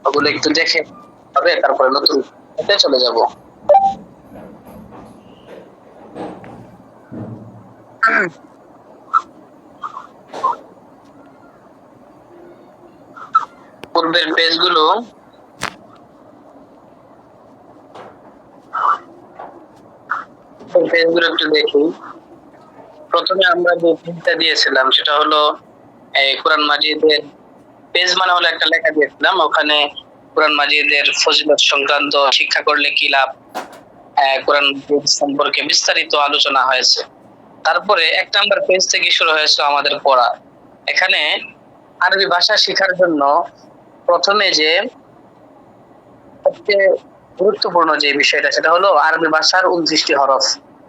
ওগুলো একটু দেখে হবে, তারপরে নতুন চলে যাব। পূর্বের পেজগুলো একটু দেখি। প্রথমে আমরা যে পেজটা দিয়েছিলাম সেটা হলো এই কোরআন মাজিদের পেজ, মানে হলো একটা লেখা দিয়েছিলাম, ওখানে কোরআন মাজিদের ফজিলত সংক্রান্ত শিক্ষা করলে কি লাভ, কোরআন সম্পর্কে বিস্তারিত আলোচনা হয়েছে। তারপরে 1 নাম্বার পেজ থেকে শুরু হয়েছে আমাদের পড়া। এখানে আরবি ভাষা শেখার জন্য প্রথমে যে সবচেয়ে গুরুত্বপূর্ণ যে বিষয়টা, সেটা হলো আরবি ভাষার 29টি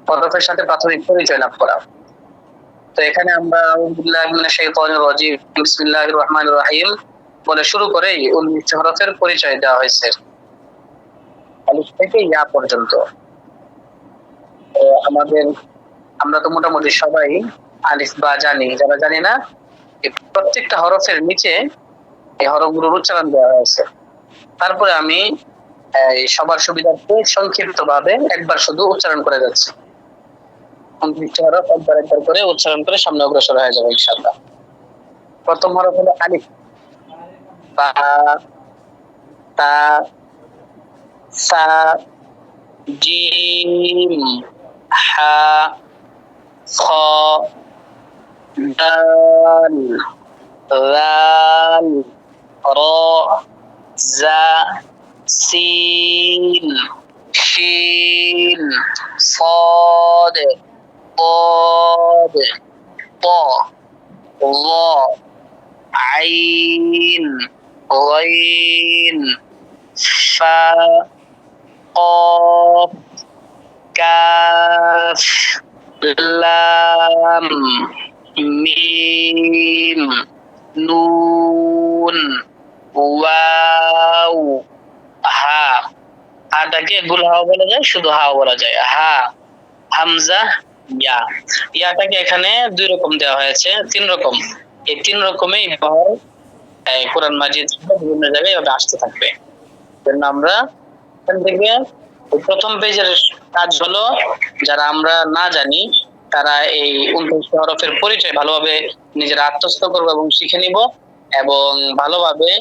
হরফের সাথে প্রাথমিক পরিচয় লাভ করা। তো এখানে আমরা বিসমিল্লাহির রহমানির রহিম বলে শুরু করে 19 হরফের পরিচয় দেওয়া হয়েছে, আলিফ থেকে ইয়া পর্যন্ত। আমাদের আমরা তো মোটামুটি সবাই আলিফ বা জানি, যারা জানি না এই প্রত্যেকটা হরফের নিচে এই হরফগুলোর উচ্চারণ দেওয়া হয়েছে। তারপরে আমি সবার সুবিধার্থে সংক্ষিপ্ত ভাবে একবার শুধু উচ্চারণ করে যাচ্ছি। 29 হরফ একবার একবার করে উচ্চারণ করে সামনে অগ্রসর হয়ে যাবে ইনশাআল্লাহ। প্রথম হরফ হলো আলিফ, বা, তা, সা, জিম, হা, খ, দাল, লাল, র, জা, সিন, শিন, صاد، ضاد، ط، ظ، عين، غين، فا، قاف، কাফ, লাম, মিম, নুন, ওয়াও, হা। হাটাকে গুল হাওয়া বলা যায়, শুধু হাওয়া বলা যায়। হা, হামজা, ইয়া। ইয়াটাকে এখানে 2 রকম দেওয়া হয়েছে, 3 রকম। এই 3 রকমেই কোরআন মাজিদ বিভিন্ন জায়গায় ওটা আসতে থাকবে। জন্য আমরা এখান থেকে প্রথম পেজের কাজ হলো, যারা আমরা না জানি তারা এই 29 হরফের পরিচয় ভালোভাবে নিজেরা আত্মস্থ করবো এবং শিখে নিব, এবং ভালোভাবে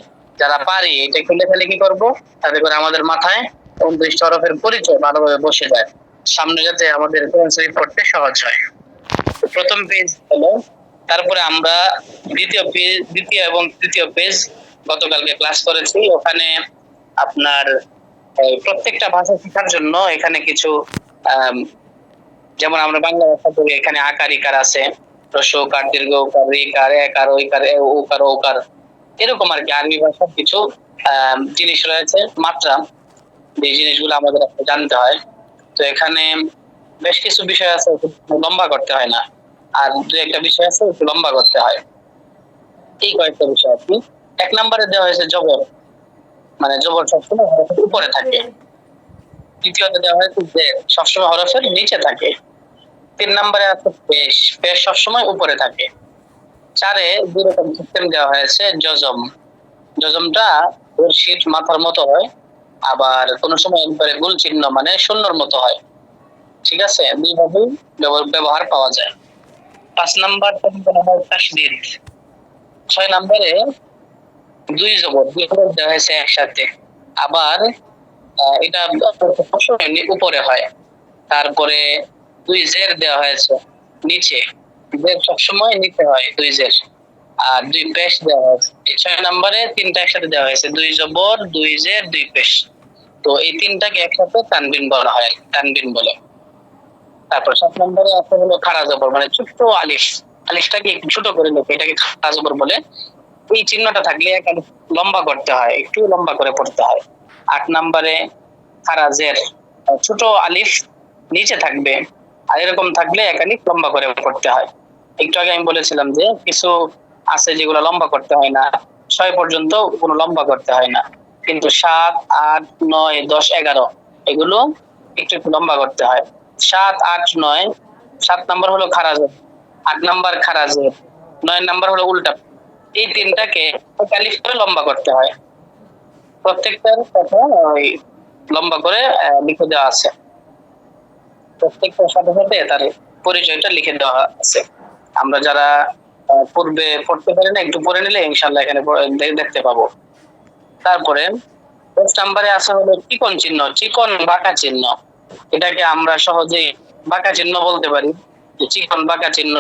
যারা পারি এটা একটু লেখালেখি করবো, তাতে করে আমাদের মাথায় 29 হরফের পরিচয় ভালোভাবে বসে যায়, সামনে যাতে আমাদের কোরআন শরীফ পড়তে সহজ হয়। প্রথম পেজ হলো। তারপরে আমরা দ্বিতীয় এবং তৃতীয় পেজ গতকালকে ক্লাস করেছি। ওখানে আপনার প্রত্যেকটা ভাষা শেখার জন্য এখানে কিছু যেমন আমরা বাংলা ভাষা পড়ি, এখানে আকার ইকার আছে, রস্বকার, দীর্ঘকার, রিকার, একার, ঐকার, ওকার, ওকার, এরকম আর কি। আরবি ভাষার কিছু জিনিস রয়েছে, মাত্রা, যে জিনিসগুলো আমাদের জানতে হয়। তো এখানে বেশ কিছু বিষয় আছে লম্বা করতে হয় না, আর 2-1টা বিষয় আছে একটু লম্বা করতে হয়। এই কয়েকটা বিষয় আর কি। 1 নম্বরে দেওয়া হয়েছে জবর, মানে জবর সবসময় হরফের উপরে থাকে। দ্বিতীয়তে দেওয়া হয়েছে যে সবসময় হরফের নিচে থাকে। 3 নম্বরে আছে পেশ, পেশ সবসময় উপরে থাকে। 4-এ 2 রকম সিস্টেম দেওয়া হয়েছে। জজম, জজমটা বর্ষির মাথার মতো হয়, আবার কোন সময় একবারে গোল চিহ্ন মানে শূন্যর মতো হয়। ঠিক আছে, 2 ভাবেই ব্যবহার পাওয়া যায়। 5 নম্বর তাসদীদ। 6 নম্বরে 2 জবর, 2 জবর দেওয়া হয়েছে একসাথে, আবার এটা উপরে হয়। তারপরে 2 জের দেওয়া হয়েছে নিচে, জের সবসময় নিচে হয় 2 জের, আর 2 পেশ দেওয়া হয়েছে। এই 6 নম্বরে 3টা একসাথে দেওয়া হয়েছে, 2 জবর, 2 জের, 2 পেশ। তো এই 3টাকে একসাথে তানবিন বলা হয়, তানবিন বলে। তারপর 7 নম্বরে আছে হলো খাড়া জবর, মানে ছোট্ট আলিফ, আলিফটাকে একটু ছোট করে লেখে, এটাকে খাড়া জবর বলে। এই চিহ্নটা থাকলে এক আলিফ লম্বা করতে হয়, একটু লম্বা করে পড়তে হয়। 8 নম্বরে খাড়া জের, ছোট আলিফ নিচে থাকবে, আর এরকম থাকলে এক আলিফ লম্বা করে পড়তে হয়। একটু আগে আমি বলেছিলাম যে কিছু আছে যেগুলো লম্বা করতে হয় না, 6 পর্যন্ত কোনো লম্বা করতে হয় না, কিন্তু 7, 8, 9, 10, 11 এগুলো একটু একটু লম্বা করতে হয়। 7, 8, 9, 7 নম্বর হলো খাড়া জের, 8 নম্বর খাড়া জের, 9 নম্বর হলো উল্টা। এই 3টাকে 1 আলিফ করে লম্বা করতে হয়। প্রত্যেকটার কথা ওই লম্বা করে লিখে দেওয়া আছে, প্রত্যেকটার সাথে সাথে তার পরিচয়টা লিখে দেওয়া আছে। আমরা যারা পূর্বে পড়তে পারি না, একটু পড়ে নিলে ইনশাল্লাহ এখানে দেখতে পাবো। তারপরে ১০ নম্বরে আছে হলো চিকন চিহ্ন, চিকন বাঁকা চিহ্ন। এটাকে আমরা সহজেই বাঁকা চিহ্ন বলতে পারি, যে চিকন বাঁকা চিহ্ন।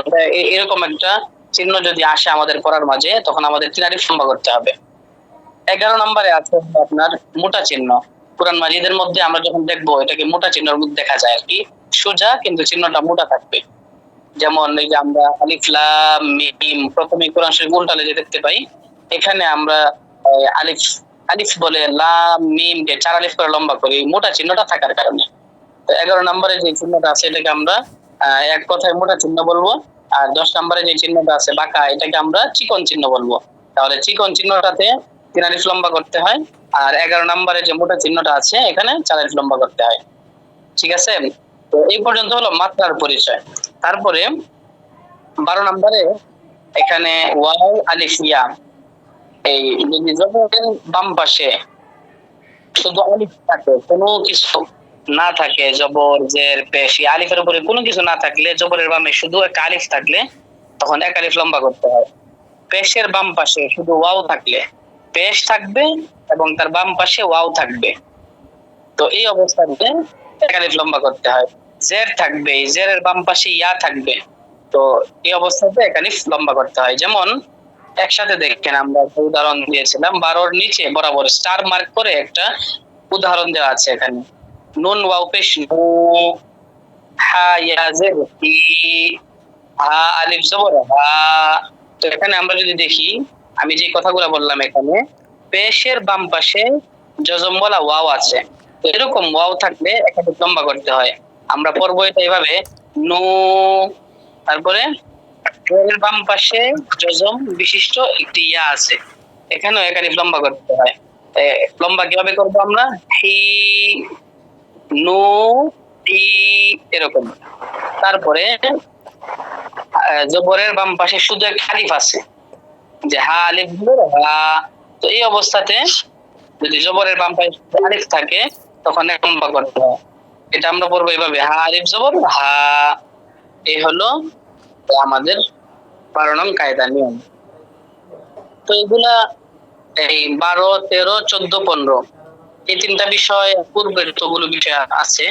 এরকম একটা চিহ্ন যদি আসে আমাদের পড়ার মাঝে, তখন আমাদের ৩ আলিফ লম্বা করতে হবে। ১১ নম্বরে আছে আপনার মোটা চিহ্ন। কোরআন মাজিদের মধ্যে আমরা যখন দেখবো, এটাকে মোটা চিহ্নের মধ্যে দেখা যায় আর কি, সোজা কিন্তু চিহ্নটা মোটা থাকবে। যেমন এই যে আমরা আলিফ লাম মিম প্রথমে কোরআন শরীফ উল্টালে যে দেখতে পাই, এখানে আমরা আলিফ আলিফ বলে লাম মিম কে ৪ আলিফ করে লম্বা করি, মোটা চিহ্নটা থাকার কারণে। তো ১১ নম্বরে যে চিহ্নটা আছে এটাকে আমরা এক কথায় মোটা চিহ্ন বলবো। আর ১০ নম্বরে যে চিহ্নটা আছে বাঁকা, এটাকে আমরা চিকন চিহ্ন বলবো। তাহলে চিকন চিহ্নটাতে ৩ আলিফ লম্বা করতে হয়, আর ১১ নম্বরে যে মোটা চিহ্নটা আছে এখানে ৪ আলিফ লম্বা করতে হয়। ঠিক আছে? তো এই পর্যন্ত হলো মাত্রার পরিচয়। তারপরে ১২ নম্বরে এখানে ওয়াও আলিফ ইয়া, এই যদি জবরের বাম পাশে শুধু আলিফ থাকে, কোনো কিছু না থাকে, জবর জের পেশ আলিফের উপরে কোনো কিছু না থাকলে, জবরের বামে শুধু একটা আলিফ থাকলে, তখন এক আলিফ লম্বা করতে হয়। পেশের বাম পাশে শুধু ওয়াও থাকলে, পেশ থাকবে এবং তার বাম পাশে ওয়াও থাকবে, তো এই অবস্থাতে এক আলিফ লম্বা করতে হয়। জের থাকবে, জেরের বাম পাশে ইয়া থাকবে, তো এই অবস্থাতে এক আলিফ লম্বা করতে হয়। যেমন একসাথে দেখেন, আমরা একটা উদাহরণ দিয়েছিলাম, ১২র নিচে বরাবর স্টার মার্ক করে একটা উদাহরণ দেওয়া আছে এখানে। নুন ওয়াও পেশ নু, হা ইয়া জের হি, হা আলিফ জবর হা। তো এখানে আমরা যদি দেখি, আমি যে কথাগুলো বললাম, এখানে পেশের বাম পাশে জজম বলা ওয়াও আছে, তো এরকম ওয়াও থাকলে একাধিক লম্বা করতে হয়। আমরা পড়বো এটা এভাবে, নু, তারপরে এর বাম পাশে জজম বিশিষ্ট একটি ইয়া আছে, এখানেও একাধিক লম্বা করতে হয়। লম্বা কিভাবে করবো আমরা, হি নু টি, এরকম। তারপরে জবরের বাম পাশে শুধু একটা আলিফ আছে, যে হা আলিফ হা, তো এই অবস্থাতে যদি জবরের বাম পাশে আলিফ থাকে, তখন এক লম্বা করতে হয়। এটা আমরা পড়বো এইভাবে, হা আলিফ জবর হা। এই হলো আমাদের ১২ নং কায়দা নিয়ম। তো এগুলা এই ১২, ১৩, ১৪, ১৫ এই ৩টা বিষয়, পূর্বের যতগুলো বিষয় আছে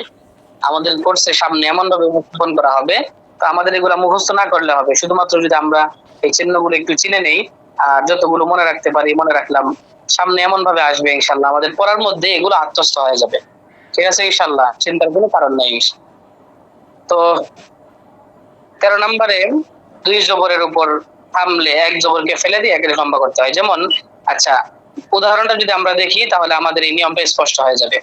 আমাদের কোর্সের সামনে এমন ভাবে উপস্থাপন করা হবে, তো আমাদের এগুলা মুখস্থ না করলে হবে, শুধুমাত্র যদি আমরা এই চিহ্নগুলো একটু চিনে নেই, আর যতগুলো মনে রাখতে পারি মনে রাখলাম, সামনে এমন ভাবে আসবে ইনশাল্লাহ আমাদের পড়ার মধ্যে এগুলো আত্মস্থ হয়ে যাবে। ঠিক আছে ইনশাল্লাহ, চিন্তার কোনো কারণ নাই। তো ১৩ নম্বরে ২ জবরের উপর থামলে এক জবরকে ফেলে দিয়ে একে লম্বা করতে হয়। যেমন, আচ্ছা উদাহরণটা যদি আমরা দেখি, তাহলে আমাদের এই নিয়মটা স্পষ্ট হয়ে যাবে।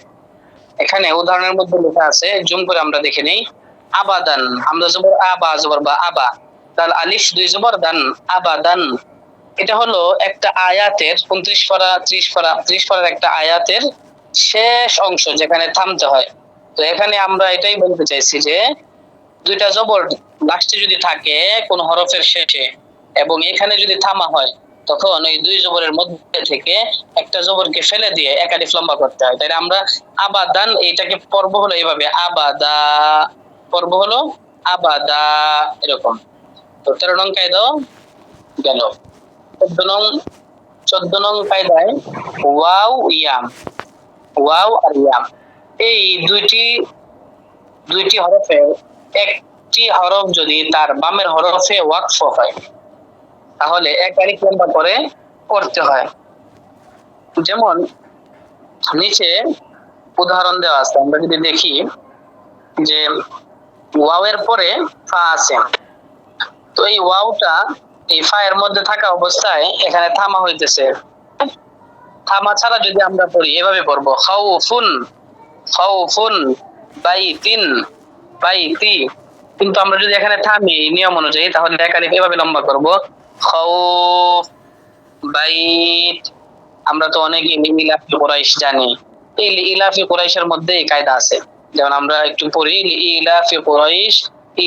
এখানে উদাহরণের মধ্যে লেখা আছে, জুম করে আমরা দেখে নেই। আবাদান, হামজা জবর আবা জবর বা আবা, দাল আলিফ ২ জবর দান, আবাদান। এটা হলো একটা আয়াতের ২৯ পারা ৩০ পারা ৩০ পারার একটা আয়াতের শেষ অংশ, যেখানে থামতে হয়। তো এখানে আমরা এটাই বলতে চাইছি যে, ২টা জবর লাস্টে যদি থাকে কোন হরফের শেষে, এবং এখানে যদি থামা হয়, তখন ওই ২ জবরের মধ্যে থেকে একটা জবরকে ফেলে দিয়ে এক আলিফ লম্বা করতে হয়। তাই আমরা আবাদান এইটাকে পর্ব হলো এইভাবে, আবাদা, পর্ব হলো আবাদা, এরকম। তো ১৩ নং কায়দাও গেল। ১৪ নং কায়দায় ওয়াও ইয়াম, ওয়াও আর ইয়াম, এই দুইটি হরফের একটি হরফ যদি তার বামের হরফে ওয়াকফ হয়, তাহলে এক আলিফ লম্বা করে পড়তে হয়। যেমন নিচে উদাহরণ দেওয়া আছে, আমরা যদি দেখি যে ওয়াও এর পরে ফা আছে, তো এই ওয়াওটা এই ফা এর মধ্যে থাকা অবস্থায় এখানে থামা হইতেছে। থামা ছাড়া যদি আমরা পড়ি, এভাবে পড়বো, খাউফুন, খাউফুন, বাইতিন, বাইতি। কিন্তু আমরা যদি এখানে থামি নিয়ম অনুযায়ী, তাহলে এক আলিফ এভাবে লম্বা করব, খাউফ, বাইত। আমরা তো অনেকে ইলাফি কুরাইশ জানি, এই ইলাফি কুরাইশের মধ্যে এই কায়দা আছে। যেমন আমরা একটু পড়ি, ইলাফি কুরাইশ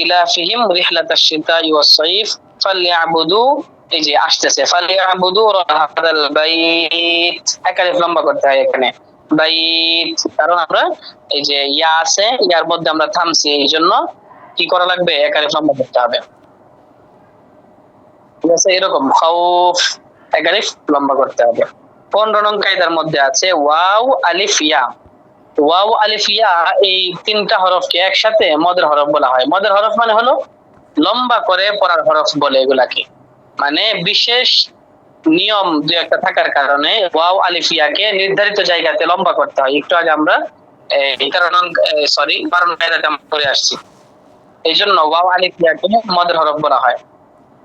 ইলাফিহিম রিহলাতাশ শিতাই ওয়াস সাইফ ফালইয়াবুদু এই যে আসতেছে ফালিয়াবুদু রাব্বাল বাইত, এক আলিফ লম্বা করতে হয় এখানে বাইত, কারণ আমরা এই যে ইয়া আছে, ইয়ার মধ্যে আমরা থামছি, এই জন্য কি করা লাগবে, এক আলিফ লম্বা করতে হবে। ঠিক আছে, এরকম খাউফ, এক আলিফ লম্বা করতে হবে। 15 নং কায়দার মধ্যে আছে ওয়াও আলিফ ইয়া। ওয়াও আলিফ ইয়া এই তিনটা হরফকে একসাথে মদের হরফ বলা হয়। মদের হরফ মানে হলো লম্বা করে পড়ার হরফ বলে এগুলাকে। মানে বিশেষ নিয়ম দু একটা থাকার কারণে ওয়াও আলিফ ইয়াকে নির্ধারিত জায়গাতে লম্বা করতে হয়। একটু আগে আমরা 13 নং 12 নং কায়দাতে আমরা পড়ে আসছি। এই জন্য ওয়াও আলিফ ইয়াকে মদের হরফ বলা হয়,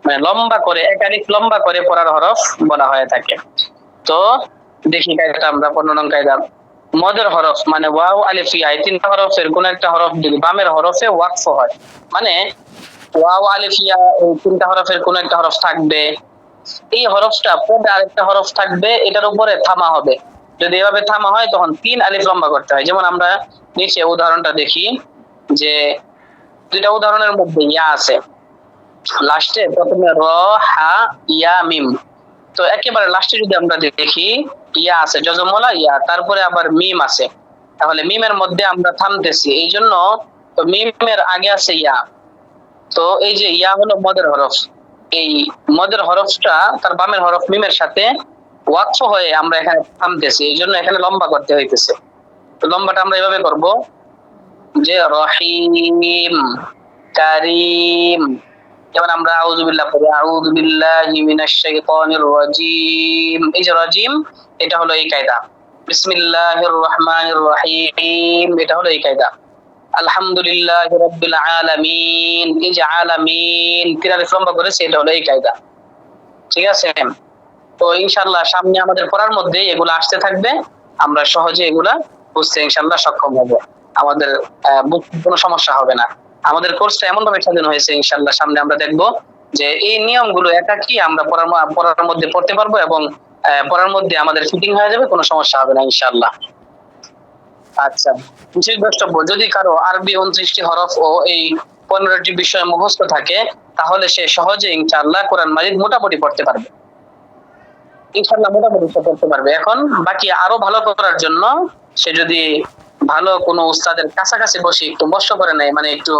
মানে লম্বা করে এক আলিফ লম্বা করে পড়ার হরফ বলা হয়ে থাকে। তো দেখি কায়দাটা আমরা 15 নং কায়দা। মদের হরফ মানে ওয়াও আলিফ ইয়া, এই তিনটা হরফের কোন একটা হরফ যদি বামের হরফে ওয়াকফ হয়, মানে ওয়াও আলিফ ইয়া এই তিনটা হরফের কোন একটা হরফ থাকবে, এই হরফটা পরে আরেকটা হরফ থাকবে, এটার উপরে থামা হবে। যদি এভাবে থামা হয় তখন 3 আলিফ লম্বা করতে হয়। যেমন আমরা নিচে উদাহরণটা দেখি, যে দুইটা উদাহরণের মধ্যে ইয়া আছে, লাস্টে প্রথমে র হা ইয়া মিম, তো একেবারে লাস্টে যদি আমরা দেখি ইয়া আছে যজমলা ইয়া, তারপরে আবার মিম আছে, তাহলে মিমের মধ্যে আমরা থামতেছি, এই জন্য তো মিমের আগে আছে ইয়া। তো এই যে ইয়া হলো মদের হরফ, এই মদের হরফটা তার বামের হরফ মিমের সাথে ওয়াকফ হয়ে আমরা এখানে থামতেছি, এই জন্য এখানে লম্বা করতে হইতেছে। তো লম্বাটা আমরা এভাবে করব যে রহিম কারিম, যেমন আমরা আউযু বিল্লাহ পড়ি, আউযু বিল্লাহি মিনাশ শাইতানির রাজিম, এই যে রাজিম এটা হলো এই কায়দা। বিসমিল্লাহির রহমানির রহিম এটা হলো এই কায়দা। আলহামদুলিল্লাহি রাব্বিল আলামিন, এই যে আলামিন তিন আলিফ লম্বা করেছে, এটা হলো এই কায়দা। ঠিক আছে, তো ইনশাআল্লাহ সামনে আমাদের পড়ার মধ্যে এগুলো আসতে থাকবে, আমরা সহজে এগুলা বুঝতে ইনশাআল্লাহ সক্ষম হব, আমাদের বুঝতে কোনো সমস্যা হবে না। আমাদের কোর্সটা এমন ভাবে সাজানো হয়েছে ইনশাআল্লাহ সামনে আমরা দেখব যে এই নিয়মগুলো একাকি আমরা পড়ার মধ্যে পড়তে পারবো, এবং পড়ার মধ্যে আমাদের ফিটিং হয়ে যাবে, কোনো সমস্যা হবে না ইনশাআল্লাহ। আচ্ছা, বিশেষ দ্রষ্টব্য, যদি কারো আরবি 29টি হরফ ও এই 15টি বিষয় মুখস্থ থাকে, তাহলে সে সহজে ইনশাআল্লাহ কোরআন মাজিদ মোটামুটি পড়তে পারবে, ইনশাআল্লাহ মোটামুটি সে পড়তে পারবে। এখন বাকি আরো ভালো করার জন্য সে যদি ভালো কোনো উস্তাদের কাছাকাছি বসে একটু মস্ত করে নেয়, মানে একটু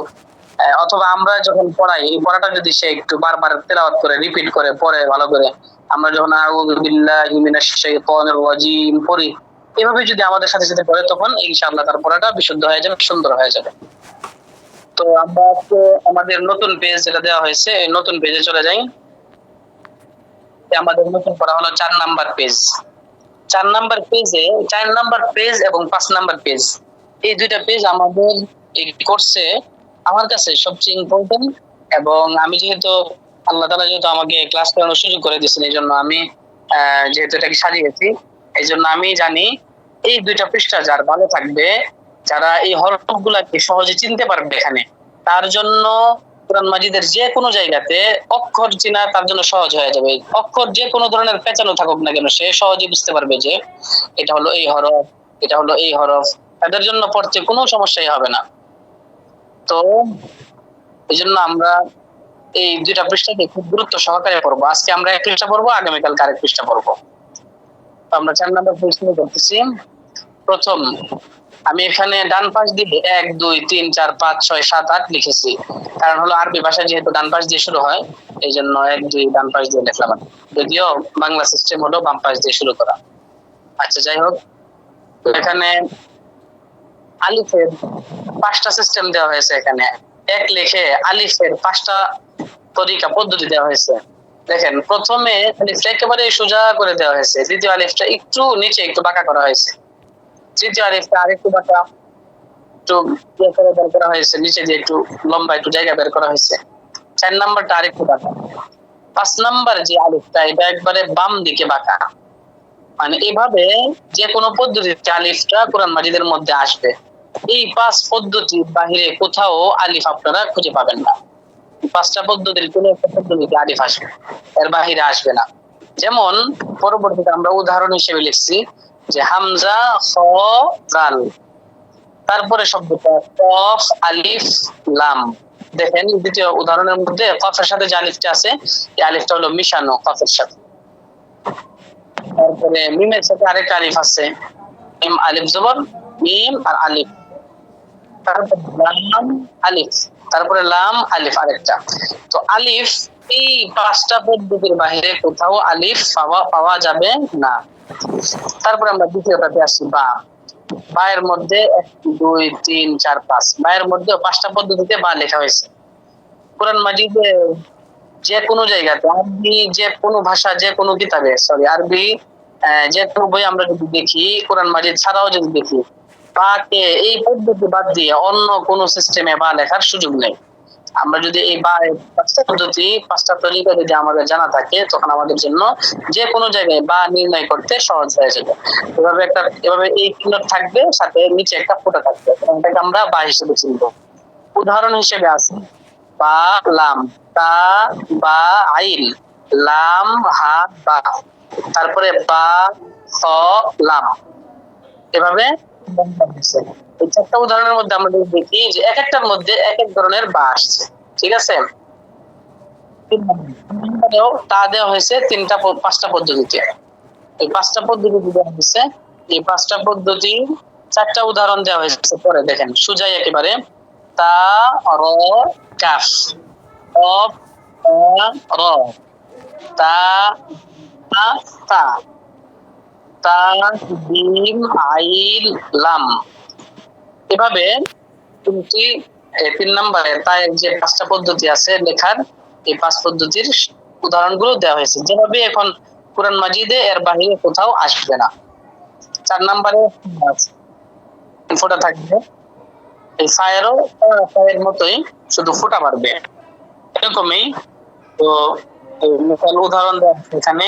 অথবা আমরা যখন পড়াই এই পড়াটা যদি সে একটু বারবার তেলাওয়াত করে রিপিট করে পড়ে ভালো করে, আমরা যখন আউযু বিল্লাহি মিনাশ শাইতানির রাজিম পড়ি, এভাবে যদি আমাদের সাথে সাথে পড়ে, তখন ইনশাআল্লাহ তার পড়াটা বিশুদ্ধ হয়ে যাবে, সুন্দর হয়ে যাবে। তো আমরা আজকে আমাদের নতুন পেজ যেটা দেওয়া হয়েছে, এই নতুন পেজে চলে যাই। আমাদের নতুন পড়া হলো 4 নাম্বার পেজ। 4 নাম্বার পেজে 4 নাম্বার পেজ এবং 5 নাম্বার পেজ, এই দুইটা পেজ আমাদের এই কোর্সে আমার কাছে সবচেয়ে ইম্পর্টেন্ট। এবং আমি যেহেতু আল্লাহ তাআলা যেহেতু আমাকে ক্লাস করানোর সুযোগ করে দিয়েছেন, এই জন্য আমি যেহেতু এটাকে সাজিয়েছি, এই জন্য আমি জানি এই দুইটা পৃষ্ঠা যার ভালো থাকবে, যারা এই হরফগুলাকে সহজে চিনতে পারবে এখানে, তার জন্য কোরআন মাজিদের যে কোনো জায়গাতে অক্ষর চেনা তার জন্য সহজ হয়ে যাবে। অক্ষর যে কোনো ধরনের পেঁচানো থাকুক না কেন, সে সহজে বুঝতে পারবে যে এটা হলো এই হরফ, এটা হলো এই হরফ, তাদের জন্য পড়তে কোনো সমস্যাই হবে না। তো এই জন্য আমরা এই দুইটা পৃষ্ঠাকে খুব গুরুত্ব সহকারে পড়বো। আজকে আমরা এক পৃষ্ঠা পড়বো, আগামীকাল আরেক পৃষ্ঠা পড়বো। তো আমরা 4 নাম্বার পৃষ্ঠা করতেছি। প্রথম আমি এখানে ডান পাশ দিয়ে 1 2 3 4 5 6 7 8 লিখেছি, কারণ হলো আরবি ভাষা যেহেতু ডান পাশ দিয়ে শুরু হয়, এই জন্য 1 2 ডান পাশ দিয়ে লিখলাম, যদিও বাংলা সিস্টেম হলো বাম পাশ দিয়ে শুরু করা। আচ্ছা, যাই হোক, এখানে আলিফের 5টা সিস্টেম দেওয়া হয়েছে। এখানে এক লিখে আলিফের 5টা তরিকা পদ্ধতি দেওয়া হয়েছে। দেখেন, প্রথমে আলিফটা একেবারে সোজা করে দেওয়া হয়েছে, দ্বিতীয় আলিফটা একটু নিচে একটু বাঁকা করা হয়েছে, তৃতীয় আলিফটা আরেকটু বাঁকা একটু করে বের করা হয়েছে, নিচে দিয়ে একটু লম্বা একটু জায়গা বের করা হয়েছে। 4 নাম্বারটা আরেকটু বাঁকা। 5 নাম্বার যে আলিফটা, এটা একবারে বাম দিকে বাঁকা। মানে এভাবে যে কোনো পদ্ধতিতে আলিফটা কোরআন মাজিদের মধ্যে আসবে। এই 5 পদ্ধতির বাহিরে কোথাও আলিফ আপনারা খুঁজে পাবেন না। 5টা পদ্ধতির কোন একটা পদ্ধতিতে আলিফ আসবে, এর বাহিরে আসবে না। যেমন পরবর্তীতে আমরা উদাহরণ হিসেবে লিখছি যে হামজা খ জাল, তারপরে শব্দটা কফ আলিফ লাম, দেখেন দ্বিতীয় উদাহরণের মধ্যে কফের সাথে যে আলিফটা আছে, এই আলিফটা হলো মিশানো কফের সাথে। তারপরে মিমের সাথে আরেকটা আলিফ আছে, মিম আলিফ জবর মিম আর আলিফ, তারপরে লাম আলিফ, তারপরে লাম আলিফ আরেকটা। তো আলিফ এই পাঁচটা পদ্ধতির বাইরে কোথাও আলিফ পাওয়া যাবে না। তারপরে আমরা দ্বিতীয়টাতে আসি, বা। বায়ের মধ্যে 1 2 3 4 5, বায়ের মধ্যে পাঁচটা পদ্ধতিতে বা লেখা হয়েছে কোরআন মাজিদে। যে কোনো জায়গাতে আরবি, যে কোনো ভাষা, যে কোনো কিতাবে, সরি আরবি যে কোনো বই আমরা যদি দেখি, কোরআন মাজিদ ছাড়াও যদি দেখি, বাকে এই পদ্ধতি বাদ দিয়ে অন্য কোন সিস্টেমে বা লেখার সুযোগ নেই। আমরা যদি এই বা পাঁচটা পদ্ধতি, পাঁচটা তরিকা যদি আমাদের জানা থাকে, তখন আমাদের জন্য যে কোনো জায়গায় বা নির্ণয় করতে সহজ হয়ে যাবে। এভাবে এই চিহ্ন থাকবে, সাথে নিচে একটা ফোঁটা থাকবে, এটাকে আমরা বা হিসেবে চিনব। উদাহরণ হিসেবে আছে বা লাম, তা বা আইন, লাম হা বা, তারপরে বা খ লাম, এভাবে এই চারটা উদাহরণের মধ্যে আমরা দেখি যে এক একটার মধ্যে এক এক ধরনের বা আসছে। ঠিক আছে, তা দেওয়া হয়েছে পাঁচটা পদ্ধতিতে। এই পাঁচটা পদ্ধতি দেওয়া হয়েছে, এই পাঁচটা পদ্ধতি চারটা উদাহরণ দেওয়া হয়েছে। পরে দেখেন সুজাই একেবারে, তা র কাফ, কফ র, তা তা, তা জিম আইন লাম। এভাবে তুমি 3 নম্বরে তাই যে পাঁচটা পদ্ধতি আছে লেখার, এই 5 পদ্ধতির উদাহরণগুলো দেওয়া হয়েছে, যেভাবে এখন কোরআন মাজিদে এর বাহিরে কোথাও আসবে না। 4 নম্বরে ফোঁটা থাকবে, এই ফায়ারও ফায়ের মতোই, শুধু ফোঁটা মারবে এরকমই। তো উদাহরণ দেওয়া আছে এখানে,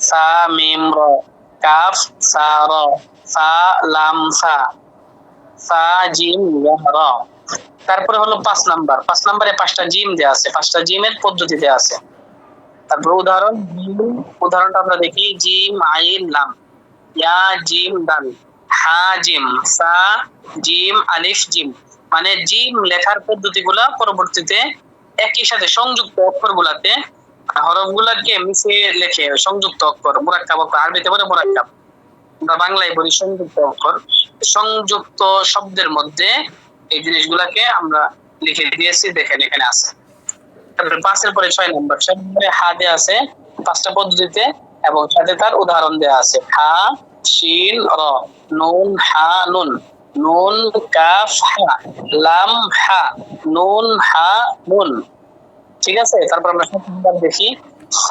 সা মিম র, কাফ সা র, সা লাম সা, সা জিম র। তারপরে হলো 5 নম্বর, 5 নম্বরে 5টা জিম দেওয়া আছে, 5টা জিমের পদ্ধতি দেওয়া আছে। তারপর উদাহরণটা আমরা দেখি, জিম আইন লাম, ইয়া জিম দাল, হা জিম, সা জিম আলিফ জিম। মানে জিম লেখার পদ্ধতিগুলা পরবর্তীতে একই সাথে সংযুক্ত অক্ষরগুলাতে, হরফগুলাকে মিশিয়ে লেখে সংযুক্ত অক্ষর, মুরাক্কাব অক্ষর, আরবিতে বলে মুরাক্কাব, আমরা বাংলায় বলি সংযুক্ত অক্ষর। সংযুক্ত শব্দের মধ্যে এই জিনিসগুলাকে আমরা লিখে দিয়েছি, দেখেন এখানে আছে। তারপরে 5-এর পরে 6 নম্বর, 6 নম্বরে হা দেয়া আছে 5টা পদ্ধতিতে, এবং সাথে তার উদাহরণ দেয়া আছে, হা শিন র, নুন হা নুন, নুন কাফ হা, লাম হা, নুন হা নুন। ঠিক আছে, তারপর আমরা 7 নম্বর দেখি, খ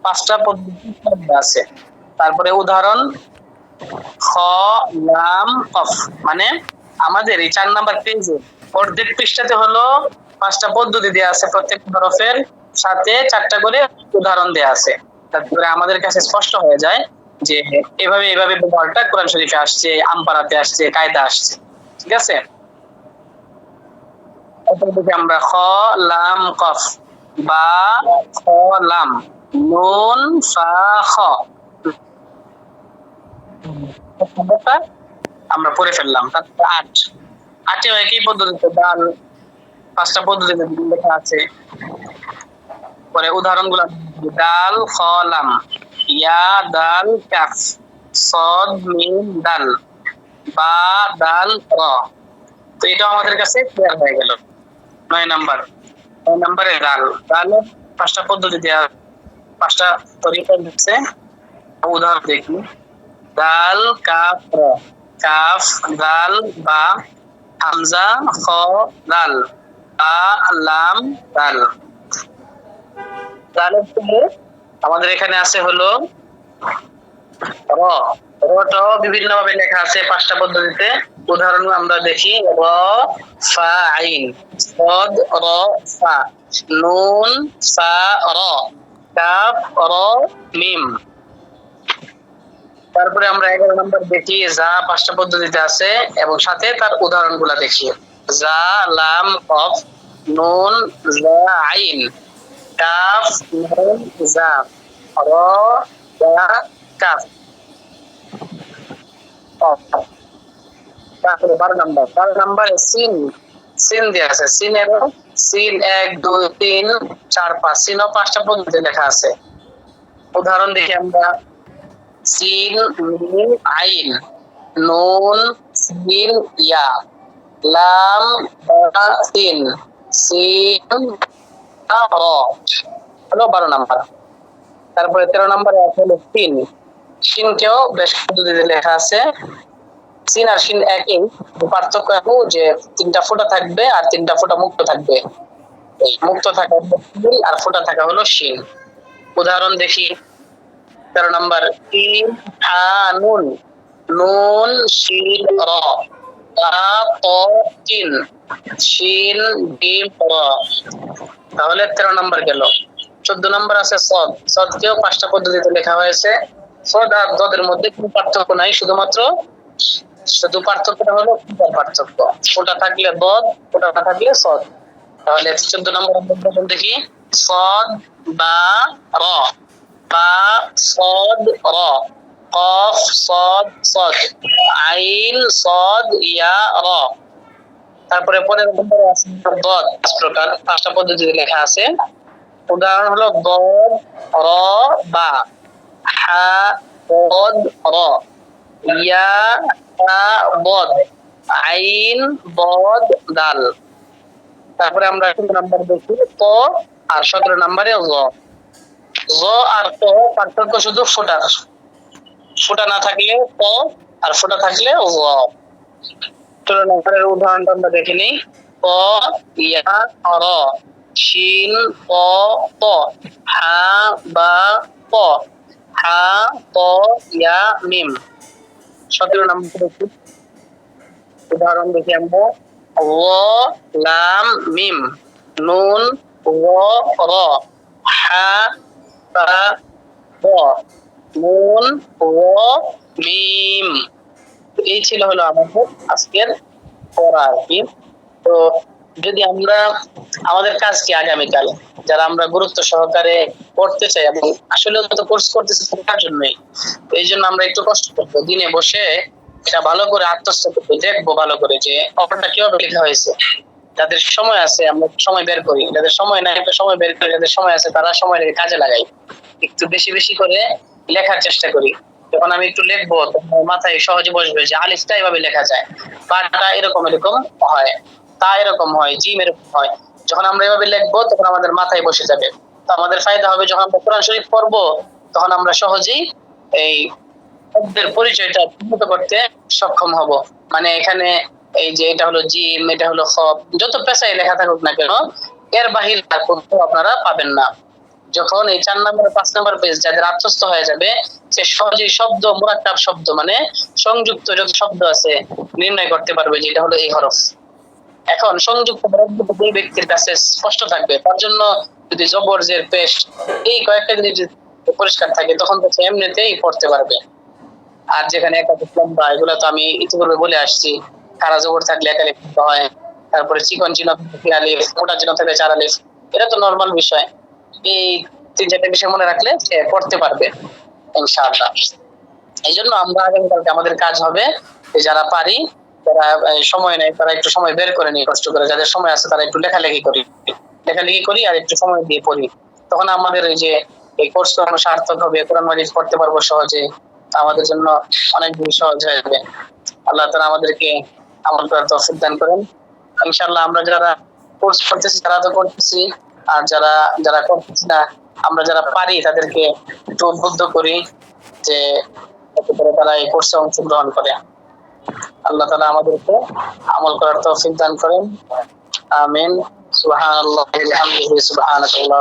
5টা পদ্ধতি আছে, তারপরে উদাহরণ খ লাম কফ। মানে আমাদের এই 4 নম্বর পেজে অর্ধেক পৃষ্ঠাতে হলো 5টা পদ্ধতি দেওয়া আছে, প্রত্যেক হরফের সাথে 4টা করে উদাহরণ দেওয়া আছে। তারপরে আমাদের কাছে স্পষ্ট হয়ে যায় যে এভাবে ব্যবহারটা কোরআন শরীফে আসছে, আমপারাতে আসছে, কায়দা আসছে। ঠিক আছে, আমরা খ লাম কফ, বা খ লাম, নুন ফা খ, আমরা পড়ে ফেললাম। তারপর 8 একই পদ্ধতিতে ডাল, 5টা পদ্ধতিতে লেখা আছে। পরে উদাহরণগুলো, ডাল খ লাম, ইয়া দাল কাফ, সদ মিম দাল, বা দাল র। তো এটা আমাদের কাছে ক্লিয়ার হয়ে গেল। 9 নম্বরে ডাল, ডালের 5টা পদ্ধতি দেওয়া, 5টা তরিকা দিচ্ছে। উদাহরণ দেখি, দাল কাফ র, কাফ দাল বা, হামজা খ দাল, বা লাম দাল। দালের পরে আমাদের এখানে আছে হলো র, রটাও বিভিন্ন ভাবে লেখা আছে 5টা পদ্ধতিতে। উদাহরণ আমরা দেখি, র ফা আইন, সদ র ফা, নুন ফা র, কাফ র মিম। তারপরে আমরা 11 নম্বর দেখি, যা 5টা পদ্ধতিতে আছে এবং সাথে তার উদাহরণগুলা দেখি, যা লাম কফ, নুন যা আইন, কাফ নুন যা, র যা কাফ। তারপরে 12 নম্বরে সিন সিন দিয়ে আছে, সিনেরও সিন 1 2 3 4 5, সিনও 5টা পদ্ধতি লেখা আছে। উদাহরণ দেখি আমরা, সিন মিম আইন, নুন সিন ইয়া, লাম বা সিন, সিন র, হলো 12 নাম্বার। তারপরে 13 নম্বরে হলো সিন, সিনকেও বেশ পদ্ধতিতে লেখা আছে। সিন আর সিন একই, পার্থক্য হলো যে 3টা ফোঁটা থাকবে আর 3টা ফোঁটা মুক্ত থাকবে। এই মুক্ত থাকা হলো সিন আর ফোঁটা থাকা হলো সিন। উদাহরণ দেখি, 13 নম্বর, সিন হা নুন, নুন সিন র, তা ত তিন, সিন জিম র। তাহলে 13 নম্বর গেল। 14 নম্বর আছে সদ, সদকেও 5টা পদ্ধতিতে লেখা হয়েছে। সদ আর দদের মধ্যে কোনো পার্থক্য নাই, শুধু পার্থক্যটা হলো পার্থক্য, ফোঁটা থাকলে দদ, ফোঁটা না থাকলে সদ। তাহলে 14 নম্বর আমরা দেখি, সদ বা র, বা সদ র, কফ সদ সদ, আইন সদ ইয়া র। তারপরে 15 নম্বরে আছে দদ, 5 প্রকার, 5টা পদ্ধতিতে লেখা আছে। উদাহরণ হলো দদ র বা, হা বদ র, ইয়া তা বদ, আইন বদ দাল। তারপরে আমরা 16 নাম্বার দেখি ত, আর 17 নম্বরে জ। জ আর ত পার্থক্য শুধু ফোঁটার, ফোঁটা না থাকলে ত আর ফোঁটা থাকলে জ। 16 নম্বরের উদাহরণটা আমরা দেখে নিই, ক ইয়া র, শিন ক ত, হা বা ক, হা ত ইয়া মিম। 17 নম্বর উদাহরণ দেখি আমরা, ল লাম মিম, নুন র, হা তা ব, নুন মিম। এই ছিল হলো আমাদের আজকের পড়া আর কি। তো যদি আমরা আমাদের কাজ কি আগামীকাল, যারা আমরা গুরুত্ব সহকারে পড়তে চাই এবং আসলে তো কোর্স করতেছি তার জন্যই, এই জন্য আমরা একটু কষ্ট করবো, দিনে বসে এটা ভালো করে আত্মস্থ করবো, দেখবো ভালো করে যে অপরটা কিভাবে লেখা হয়েছে। যাদের সময় আছে আমরা সময় বের করি, যাদের সময় নাই সময় বের করি, যাদের সময় আছে তারা সময় কাজে লাগাই, একটু বেশি বেশি করে লেখার চেষ্টা করি। যখন আমি একটু লিখবো তখন মাথায় সহজে বসবে যে আলিফটা এভাবে লেখা যায়, বাটা এরকম এরকম হয়, তা এরকম হয়, জিম এরকম হয়। যখন আমরা এভাবে লিখবো তখন আমাদের মাথায় বসে যাবে। তো আমাদের ফায়দা হবে, যখন আমরা কোরআন শরীফ পড়বো তখন আমরা সহজেই এই শব্দের পরিচয়টা উন্নত করতে সক্ষম হব। মানে এখানে এই যে এটা হলো জিম, এটা হলো খ, যত পেশায় লেখা থাকুক না কেন এর বাহির আপনারা পাবেন না। যখন এই 4 নম্বর 5 নম্বর পেজ যাদের আত্মস্থ হয়ে যাবে, সে সহজেই শব্দ মুরাক্কাব শব্দ মানে সংযুক্ত যত শব্দ আছে নির্ণয় করতে পারবে যে এটা হলো এই হরফ। এখন সংযুক্ত যে ব্যক্তির কাছে স্পষ্ট থাকবে, তার জন্য যদি জবর জের পেশ এই কয়েকটা যদি পরিষ্কার থাকে তখন তো এমনিতেই পড়তে পারবে। আর যেখানে একাধিক লম্বা, এগুলো তো আমি ইতিপূর্বে বলে আসছি, খারা জবর থাকলে একা লিখতে হয়, তারপরে চিকন চিহ্ন থাকলে আলিফ, মোটা চিহ্ন থাকলে 4 আলিফ, এটা তো নরমাল বিষয়। এই 3-4টা বিষয় মনে রাখলে সে পড়তে পারবে ইনশাআল্লাহ। এই জন্য আমরা আগামীকালকে আমাদের কাজ হবে যারা পারি, যারা সময় নেই তারা একটু সময় বের করে নিয়ে কষ্ট করে, যাদের সময় আছে তারা একটু লেখালেখি করি আর একটু সময় দিয়ে পড়ি। তখন আমাদের এই যে এই কোর্স করানো সার্থক হবে, কোরআন মাজিদ পড়তে পারবো সহজে, আমাদের জন্য অনেক বেশি সহজ হয়ে যাবে। আল্লাহ তাআলা আমাদেরকে আমল করার তৌফিক দান করেন ইনশাআল্লাহ। আমরা যারা কোর্স করতেছি তারা তো করতেছি, আর যারা যারা করতেছি না, আমরা যারা পারি তাদেরকে একটু উদ্বুদ্ধ করি যে তারা এই কোর্সে অংশগ্রহণ করে। আল্লাহ তাআলা আমাদেরকে আমল করার তৌফিক দান করেন, আমিন। সুবহানাল্লাহি ওয়া বিহামদিহি, সুবহানাল্লাহ।